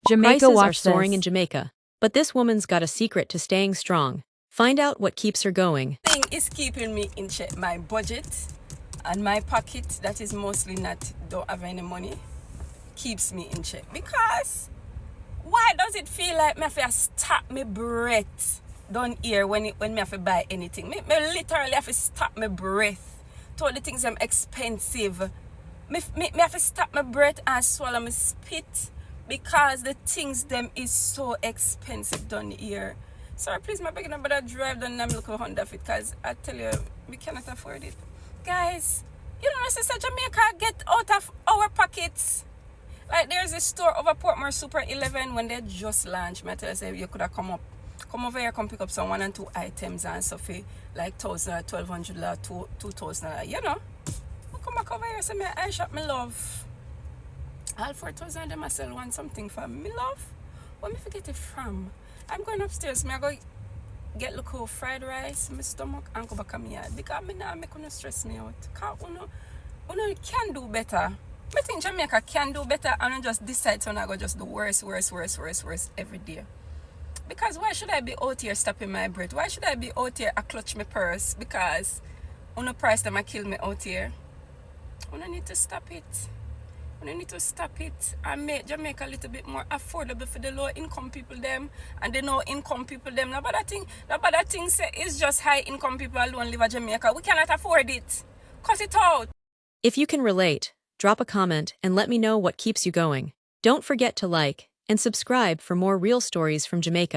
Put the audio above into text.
Jamaica, Prices are watch soaring in this. Jamaica, but this woman's got a secret to staying strong. Find out what keeps her going. Thing is keeping me in check. My budget and my pocket, that is mostly not, don't have any money, keeps me in check. Because why does it feel like me have to stop my breath down here when me have to buy anything? Me literally have to stop my breath. To all the things I'm expensive. Me have to stop my breath and swallow my spit because the things them is so expensive down here. Sorry, please, my begging about drive down and look for Honda Fit because I tell you, we cannot afford it. Guys, you know, Sister Jamaica get out of our pockets. Like there's a store over Portmore Super 11 when they just launched. I tell you, you could have come over here, come pick up some 1 and 2 items and stuff like 1,000, 1,200, 2,000, you know. Come back over here, so I shop my love. All 4,000 of them I sell one something for me love. Where me forget it from? I'm going upstairs. I go get local fried rice, my stomach, and go back to my yard. Because I not make no stress me out. Because uno can do better. I think Jamaica can do better and I just decide to go just do worse every day. Because why should I be out here stopping my breath? Why should I be out here I clutch my purse? Because uno price them I kill me out here. Uno need to stop it. We need to stop it and make Jamaica a little bit more affordable for the low income people them and the no income people them. Nobody thing say it's just high income people alone live in Jamaica. We cannot afford it. Cut it out. If you can relate, drop a comment and let me know what keeps you going. Don't forget to like and subscribe for more real stories from Jamaica.